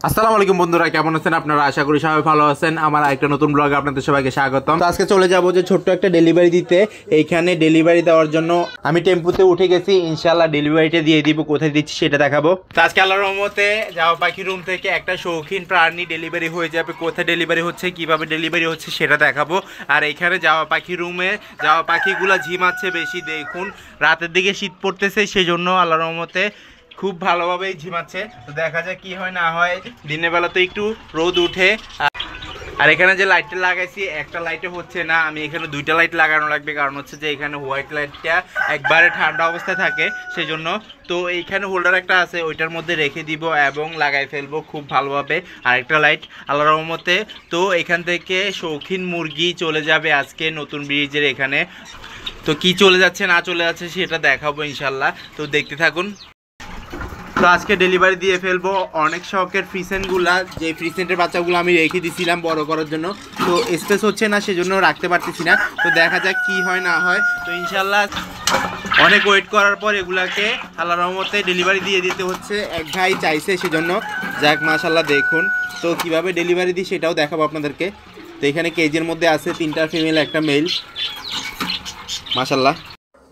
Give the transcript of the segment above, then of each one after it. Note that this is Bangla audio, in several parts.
আসসালামু আলাইকুম বন্ধুরা, কেমন আছেন আপনারা? আশা করি সবাই ভালো আছেন। আমার একটা নতুন ব্লগে আপনাদের সবাইকে স্বাগতম। তো আজকে চলে যাব যে ছোট্ট একটা ডেলিভারি দিতে। এইখানে ডেলিভারি দেওয়ার জন্য আমি টেম্পুতে উঠে গেছি। ইনশাআল্লাহ ডেলিভারিটা দিয়ে দিব, কোথায় দিচ্ছি সেটা দেখাবো। তো আজকে আল্লাহর রহমতে জাওয়া পাখি রুম থেকে একটা শৌখিন প্রাণী ডেলিভারি হয়ে যাবে। কোথায় ডেলিভারি হচ্ছে, কিভাবে ডেলিভারি হচ্ছে সেটা দেখাবো। আর এখানে জাওয়া পাখি রুমে জাওয়া পাখিগুলো ঝিমাচ্ছে বেশি। দেখুন রাতের দিকে শীত পড়তেছে, সেজন্য আল্লাহর রহমতে খুব ভালোভাবেই ঝিমাচ্ছে। তো দেখা যায় কি হয় না হয়। দিনের বেলা তো একটু রোদ উঠে। আর এখানে যে লাইটটা লাগাইছি, একটা লাইটে হচ্ছে না, আমি এখানে দুইটা লাইট লাগানো লাগবে। কারণ হচ্ছে যে এখানে হোয়াইট লাইটটা একবারে ঠান্ডা অবস্থায় থাকে, সেই জন্য। তো এইখানে হোল্ডার একটা আছে, ওইটার মধ্যে রেখে দিব এবং লাগাই ফেলবো খুব ভালোভাবে। আরেকটা লাইট আল্লাহর রহমতে। তো এখান থেকে শৌখিন মুরগি চলে যাবে আজকে নতুন ব্রিজের এখানে। তো কি চলে যাচ্ছে না চলে যাচ্ছে সেটা দেখাবো ইনশাল্লাহ। তো দেখতে থাকুন। তো আজকে ডেলিভারি দিয়ে ফেলবো অনেক শখের ফ্রিসেন্টগুলা, যে ফ্রিসেন্টের বাচ্চাগুলো আমি রেখে দিছিলাম বড় করার জন্য। তো স্পেস হচ্ছে না, সেজন্য রাখতে পারতেছি না। তো দেখা যাক কি হয় না হয়। তো ইনশাল্লাহ অনেক ওয়েট করার পর এগুলাকে আল্লাহর রহমতে ডেলিভারি দিয়ে দিতে হচ্ছে। এক ভাই চাইছে, সেজন্য। যাক মাশাল্লাহ, দেখুন তো কিভাবে ডেলিভারি দিই সেটাও দেখাবো আপনাদেরকে। তো এখানে কেজির মধ্যে আছে 3টা ফিমেল, একটা মেল, মাশাল্লাহ।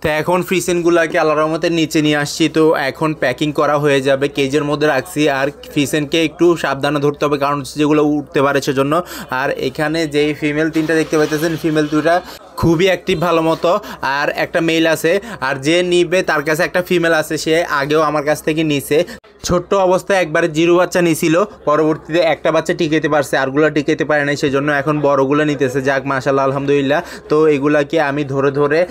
তো এখন ফ্রিসেনগুলোকে আল্লাহর রহমতের নিচে নিয়ে আসছি। তো এখন প্যাকিং করা হয়ে যাবে, কেজের মধ্যে রাখছি। আর ফ্রিসেনকে একটু সাবধানে ধরতে হবে, কারণ যেগুলো উঠতে পারে সেজন্য। আর এখানে যেই ফিমেল 3টা দেখতে পাইতেছেন, ফিমেল 2টা খুবই অ্যাক্টিভ ভালো মতো, আর একটা মেল আছে। আর যে নিবে তার কাছে একটা ফিমেল আছে, সে আগেও আমার কাছ থেকে নিছে। ছোট্ট অবস্থায় একবারে জিরো বাচ্চা নিছিল, পরবর্তীতে একটা বাচ্চা টিকাইতে পারছে, আরগুলো টিকাইতে পারে নাই, সেজন্য এখন বড়গুলো নিতেছে। যাক মাশাআল্লাহ, আলহামদুলিল্লাহ। তো এগুলাকে আমি ধরে ধরে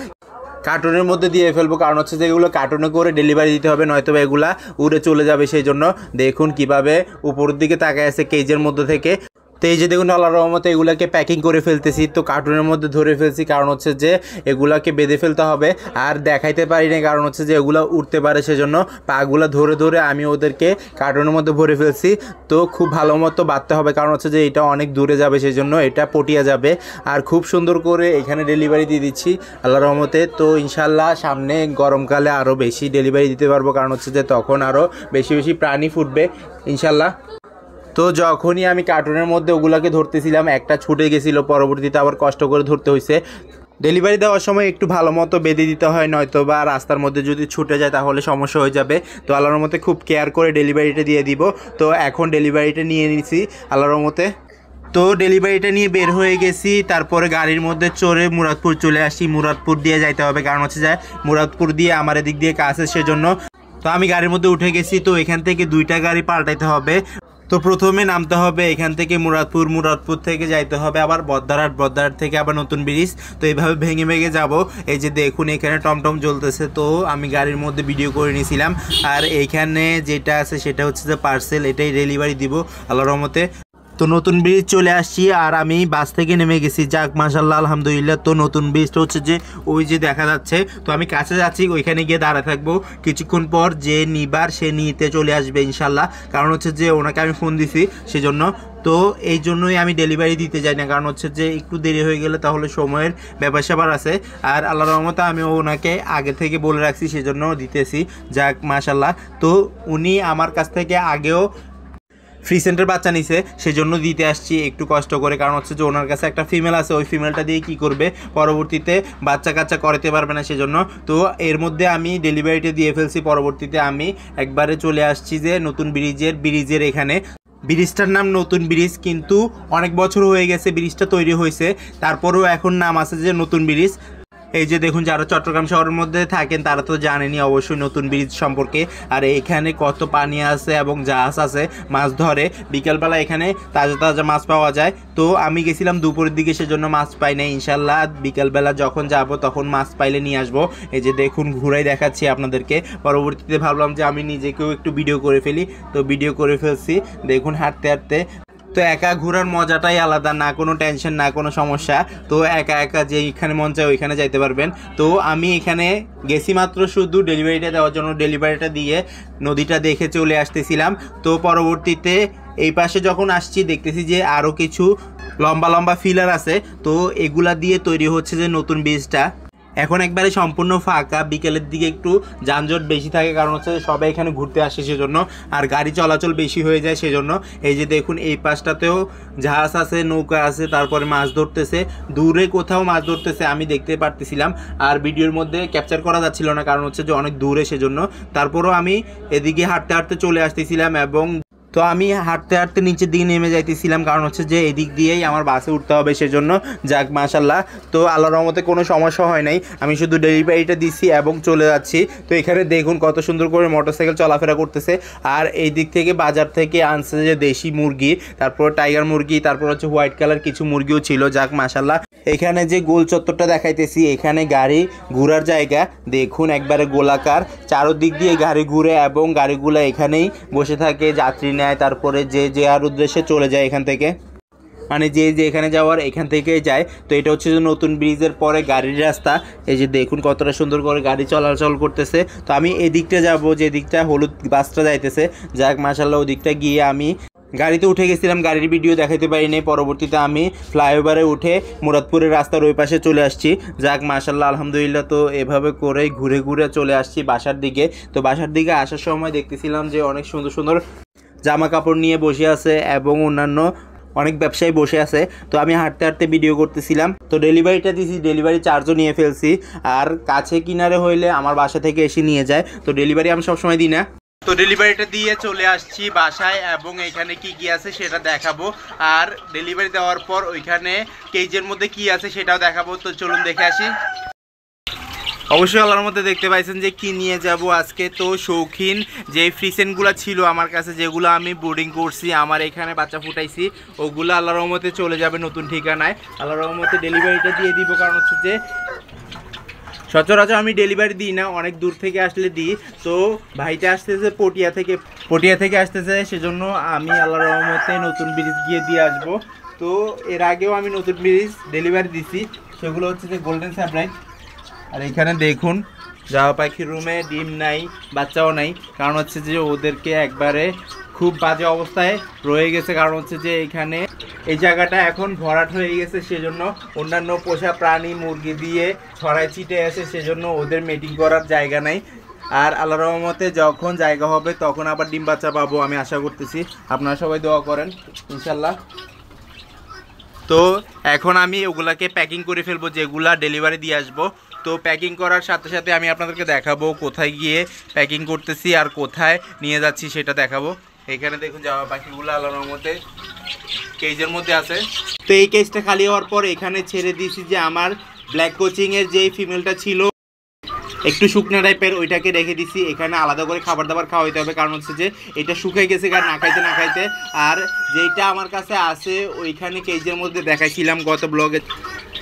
কার্টুনের মধ্যে দিয়ে ফেলবো, কারণ হচ্ছে যে এগুলো কার্টুনে করে ডেলিভারি দিতে হবে, নয়তো এগুলা উড়ে চলে যাবে। সেই জন্য দেখুন কিভাবে উপরের দিকে তাকায় আছে কেজের মধ্যে থেকে। তো এই যে দেখুন আল্লাহর রহমতে এগুলাকে প্যাকিং করে ফেলতেছি। তো কার্টুনের মধ্যে ধরে ফেলছি, কারণ হচ্ছে যে এগুলাকে বেঁধে ফেলতে হবে। আর দেখাইতে পারি না, কারণ হচ্ছে যে এগুলো উঠতে পারে, সেজন্য পাগুলা ধরে ধরে আমি ওদেরকে কার্টুনের মধ্যে ভরে ফেলছি। তো খুব ভালো মতো বাঁধতে হবে, কারণ হচ্ছে যে এটা অনেক দূরে যাবে, সেই জন্য এটা পটিয়া যাবে। আর খুব সুন্দর করে এখানে ডেলিভারি দিয়ে দিচ্ছি আল্লাহর রহমতে। তো ইনশাল্লাহ সামনে গরমকালে আরও বেশি ডেলিভারি দিতে পারবো, কারণ হচ্ছে যে তখন আরও বেশি বেশি প্রাণী ফুটবে ইনশাল্লাহ। তো যখনই আমি কার্টুনের মধ্যে ওগুলাকে ধরতেছিলাম, একটা ছুটে গেছিলো, পরবর্তীতে আবার কষ্ট করে ধরতে হয়েছে। ডেলিভারি দেওয়ার সময় একটু ভালো মতো বেঁধে দিতে হয়, নয়তো বা রাস্তার মধ্যে যদি ছুটে যায় তাহলে সমস্যা হয়ে যাবে। তো আল্লাহর মতে খুব কেয়ার করে ডেলিভারিটা দিয়ে দিব। তো এখন ডেলিভারিটা নিয়ে নিছি আল্লাহর মতে। তো ডেলিভারিটা নিয়ে বের হয়ে গেছি, তারপরে গাড়ির মধ্যে চড়ে মুরাদপুর চলে আসি। মুরাদপুর দিয়ে যাইতে হবে, কারণ হচ্ছে যে মুরাদপুর দিয়ে আমার এদিক দিয়ে কাছে, সেজন্য। তো আমি গাড়ির মধ্যে উঠে গেছি। তো এখান থেকে 2টা গাড়ি পাল্টাইতে হবে। তো প্রথমে নামতে হবে এখান থেকে মুরাদপুর, মুরাদপুর থেকে যাইতে হবে আবার বদ্দারহাট, বদ্দারহাট থেকে আবার নতুন ব্রিজ। তো এইভাবে ভেঙে ভেঙে যাব। এই যে দেখুন এখানে টমটম জ্বলতেছে, তো আমি গাড়ির মধ্যে ভিডিও করে নিয়েছিলাম। আর এইখানে যেটা আছে সেটা হচ্ছে যে পার্সেল, এটাই ডেলিভারি দিব আল্লাহর রহমতে। তো নতুন ব্রিজ চলে আসছি, আর আমি বাস থেকে নেমে গেছি। যাক মাশাআল্লাহ, আলহামদুলিল্লাহ। তো নতুন ব্রিজটা হচ্ছে যে ওই যে দেখা যাচ্ছে। তো আমি কাছে যাচ্ছি, ওইখানে গিয়ে দাঁড়ায় থাকবো। কিছুক্ষণ পর যে নিবার সে নিতে চলে আসবে ইনশাল্লাহ, কারণ হচ্ছে যে ওনাকে আমি ফোন দিছি সেজন্য। তো এই জন্যই আমি ডেলিভারি দিতে যাই না, কারণ হচ্ছে যে একটু দেরি হয়ে গেলে তাহলে সময়ের ব্যাপার স্যাপার আছে। আর আল্লাহর রহমতে আমি ওনাকে আগে থেকে বলে রাখছি, সেজন্য দিতেছি। যাক মাশাআল্লাহ। তো উনি আমার কাছ থেকে আগেও ফ্রিসেন্টের বাচ্চা নিছে, সেজন্য দিতে আসছি একটু কষ্ট করে, কারণ হচ্ছে যে ওনার কাছে একটা ফিমেল আছে, ওই ফিমেলটা দিয়ে কি করবে, পরবর্তীতে বাচ্চা কাচ্চা করাতে পারবে না, সেজন্য। তো এর মধ্যে আমি ডেলিভারিটা দিয়ে ফেলছি। পরবর্তীতে আমি একবারে চলে আসছি যে নতুন ব্রিজের এখানে। ব্রিজটার নাম নতুন ব্রিজ, কিন্তু অনেক বছর হয়ে গেছে ব্রিজটা তৈরি হয়েছে, তারপরেও এখন নাম আছে যে নতুন ব্রিজ। এই যে দেখুন, যারা চট্টগ্রাম শহরের মধ্যে থাকেন তারা তো জানেনই অবশ্যই নতুন ব্রিজ সম্পর্কে। আর এখানে কত পানি আছে এবং জাহাজ আছে, মাছ ধরে। বিকালবেলা এখানে তাজা তাজা মাছ পাওয়া যায়। তো আমি গেছিলাম দুপুরের দিকে, সেজন্য মাছ পাই নাই। ইনশাল্লাহ বিকালবেলা যখন যাব তখন মাছ পাইলে নিয়ে আসবো। এই যে দেখুন ঘুরাই দেখাচ্ছি আপনাদেরকে। পরবর্তীতে ভাবলাম যে আমি নিজেকেও একটু ভিডিও করে ফেলি, তো ভিডিও করে ফেলছি। দেখুন হাঁটতে হাঁটতে। তো একা ঘোরার মজাটাই আলাদা, না কোনো টেনশন, না কোনো সমস্যা। তো একা একা যেখানে মন চায় ওইখানে যাইতে পারবেন। তো আমি এখানে গেছি মাত্র শুধু ডেলিভারিটা দেওয়ার জন্য। ডেলিভারিটা দিয়ে নদীটা দেখে চলে আসতেছিলাম। তো পরবর্তীতে এই পাশে যখন আসছি দেখতেছি যে আরও কিছু লম্বা লম্বা ফিলার আছে। তো এগুলা দিয়ে তৈরি হচ্ছে যে নতুন ব্রিজটা। এখন একবারে সম্পূর্ণ ফাঁকা, বিকেলের দিকে একটু যানজট বেশি থাকে কারণ হচ্ছে সবাই এখানে ঘুরতে আসে সেজন্য, আর গাড়ি চলাচল বেশি হয়ে যায় সেজন্য। এই যে দেখুন এই পাশটাতেও জাহাজ আছে, নৌকা আছে, তারপরে মাছ ধরতেছে, দূরে কোথাও মাছ ধরতেছে আমি দেখতে পারতেছিলাম, আর ভিডিওর মধ্যে ক্যাপচার করা যাচ্ছিল না কারণ হচ্ছে যে অনেক দূরে সেজন্য। তারপরও আমি এদিকে হাঁটতে হাঁটতে চলে আসতেছিলাম, এবং তো আমি হাঁটতে হাঁটতে নিচের দিকে নেমে যাইতেছিলাম কারণ হচ্ছে যে এদিক দিয়েই আমার বাসে উঠতে হবে সেজন্য। যাক মাশাল্লাহ, তো আল্লাহর রহমতে কোনো সমস্যা হয় নাই, আমি শুধু ডেলিভারিটা দিছি এবং চলে যাচ্ছি। তো এখানে দেখুন কত সুন্দর করে মোটরসাইকেল চলাফেরা করতেছে, আর এই দিক থেকে বাজার থেকে আনছে যে দেশি মুরগি, তারপর টাইগার মুরগি, তারপর হচ্ছে হোয়াইট কালার কিছু মুরগিও ছিল। যাক মাশাল্লাহ, এখানে যে গোল চত্বরটা দেখাইতেছি এখানে গাড়ি ঘোরার জায়গা, দেখুন একবারে গোলাকার, চারোদিক দিয়ে গাড়ি ঘুরে এবং গাড়িগুলো এখানেই বসে থাকে, যাত্রী নেয়, তারপরে যে আর উদ্দেশ্যে চলে যায় এখান থেকে, মানে যে এখানে যাওয়ার এখান থেকে যায়। তো এটা হচ্ছে যে নতুন ব্রিজের পরে গাড়ির রাস্তা, এই যে দেখুন কতটা সুন্দর করে গাড়ি চলাচল করতেছে। তো আমি এদিকটা যাব, যে দিকটা হলুদ বাসটা যাইতেছে। যাক মাশাল্লাহ, ওই দিকটা গিয়ে আমি গাড়িতে উঠে গেছিলাম, গাড়ির ভিডিও দেখাতে পারিনি। পরবর্তীতে আমি ফ্লাইওভারে উঠে মুরাদপুরের রাস্তার ওই পাশে চলে আসছি। যাক মাশাল্লাহ, আলহামদুলিল্লাহ। তো এভাবে করেই ঘুরে ঘুরে চলে আসছি বাসার দিকে। তো বাসার দিকে আসার সময় দেখতেছিলাম যে অনেক সুন্দর সুন্দর জামা কাপড় নিয়ে বসে আছে এবং অন্যান্য অনেক ব্যবসায়ী বসে আছে। তো আমি হাঁটতে হাঁটতে ভিডিও করতেছিলাম। তো ডেলিভারিটা দিছি, ডেলিভারি চার্জও নিয়ে ফেলছি, আর কাছে কিনারে হইলে আমার বাসা থেকে এসে নিয়ে যায়। তো ডেলিভারি আমি সবসময় দিই না। তো ডেলিভারিটা দিয়ে চলে আসছি বাসায়, এবং এখানে কি কি আছে সেটা দেখাবো, আর ডেলিভারি দেওয়ার পর ওইখানে কেজের মধ্যে কি আছে সেটাও দেখাবো। তো চলুন দেখে আসি। অবশ্যই আল্লাহর মধ্যে দেখতে পাইছেন যে কি নিয়ে যাব আজকে। তো শৌখিন যে ফ্রিসেনগুলো ছিল আমার কাছে, যেগুলো আমি বোর্ডিং করছি, আমার এখানে বাচ্চা ফুটাইছি, ওগুলো আল্লাহর রহমতে চলে যাবে নতুন ঠিকানায়। আল্লাহর রহমতে ডেলিভারিটা দিয়ে দিব, কারণ হচ্ছে যে সচরাচর আমি ডেলিভারি দিই না, অনেক দূর থেকে আসলে দিই। তো ভাইটা আসতেছে পটিয়া থেকে আসতেছে, সেজন্য আমি আল্লাহর রহমতে নতুন ব্রিজ গিয়ে দিয়ে আসবো। তো এর আগেও আমি নতুন ব্রিজ ডেলিভারি দিছি, সেগুলো হচ্ছে যে গোল্ডেন স্যাপ্রাইট। আর এখানে দেখুন জাওয়া পাখির রুমে ডিম নাই, বাচ্চাও নাই, কারণ হচ্ছে যে ওদেরকে একবারে খুব বাজে অবস্থায় রয়ে গেছে, কারণ হচ্ছে যে এখানে এই জায়গাটা এখন ভরাট হয়ে গেছে, সেজন্য অন্যান্য পোষা প্রাণী মুরগি দিয়ে ছড়ায় ছিটে আছে, সেজন্য ওদের মিটিং করার জায়গা নাই। আর আল্লাহর রহমতে যখন জায়গা হবে তখন আবার ডিম বাচ্চা পাবো আমি আশা করতেছি। আপনারা সবাই দোয়া করেন ইনশাল্লাহ। তো এখন আমি ওগুলাকে প্যাকিং করে ফেলবো, যেগুলা ডেলিভারি দিয়ে আসবো। তো প্যাকিং করার সাথে সাথে আমি আপনাদেরকে দেখাবো কোথায় গিয়ে প্যাকিং করতেছি আর কোথায় নিয়ে যাচ্ছি সেটা দেখাবো। এখানে দেখুন জামা পাখিগুলো আল্লাহর রহমতে কেজের মধ্যে আছে। তো এই কেজটা খালি হওয়ার পর এখানে ছেড়ে দিয়েছি যে আমার ব্ল্যাক কোচিংয়ের যে ফিমেলটা ছিল একটু শুকনা টাইপের, ওইটাকে রেখে দিছি। এখানে আলাদা করে খাবার দাবার খাওয়াইতে হবে, কারণ হচ্ছে যে এটা শুকাই গেছে কারণ না খাইতে। আর যেটা আমার কাছে আছে ওইখানে কেজের মধ্যে দেখাইছিলাম গত ব্লগে,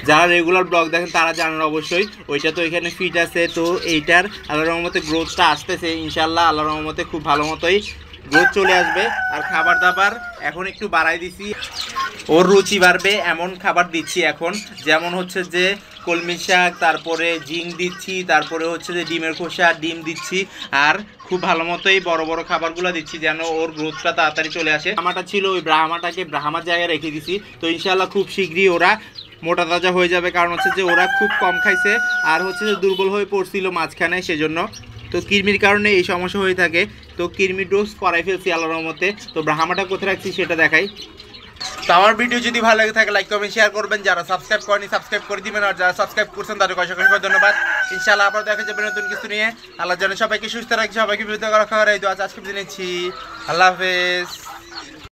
যারা রেগুলার ব্লগ দেখেন তারা জানেন অবশ্যই, ওইটা তো এখানে ফিট আছে। তো এইটার আল্লাহর রহমতে গ্রোথটা আসতেছে ইনশাল্লাহ, আল্লাহর রহমতে খুব ভালো মতোই গ্রোথ চলে আসবে। আর খাবার দাবার এখন একটু বাড়াই দিছি, ওর রুচি বাড়বে এমন খাবার দিচ্ছি এখন, যেমন হচ্ছে যে কলমি শাক, তারপরে জিঙ্ক দিচ্ছি, তারপরে হচ্ছে যে ডিমের খোসা, ডিম দিচ্ছি, আর খুব ভালো মতোই বড় বড় খাবারগুলো দিচ্ছি যেন ওর গ্রোথটা তাড়াতাড়ি চলে আসে। ব্রাহ্মাটা ছিল ওই ব্রাহ্মাটাকে ব্রাহ্মার জায়গায় রেখে দিছি। তো ইনশাল্লাহ খুব শীঘ্রই ওরা মোটা তাজা হয়ে যাবে, কারণ হচ্ছে যে ওরা খুব কম খাইছে আর হচ্ছে যে দুর্বল হয়ে পড়ছিল মাঝখানে, সেজন্য। তো কৃমির কারণে এই সমস্যা হয়ে থাকে। তো কৃমি ডোজ করাই ফেলছি আল্লাহর রহমতে। তো ব্রাহ্মাটা কোথায় রাখছি সেটা দেখাই। তো আমার ভিডিও যদি ভালো লাগে থাকে লাইক কমেন্ট শেয়ার করবেন, যারা সাবস্ক্রাইব করেনি সাবস্ক্রাইব করে দিবেন, আর যারা সাবস্ক্রাইব করছেন তাদেরকে অসংখ্য ধন্যবাদ। ইনশাআল্লাহ আবার দেখা যাবে নতুন কিছু নিয়ে। আল্লাহ যেন সবাইকে সুস্থ রাখছে, সবাইকে বিরত রাখা। এই দোয়া আজকে দিনেছি। আল্লাহ হাফেজ।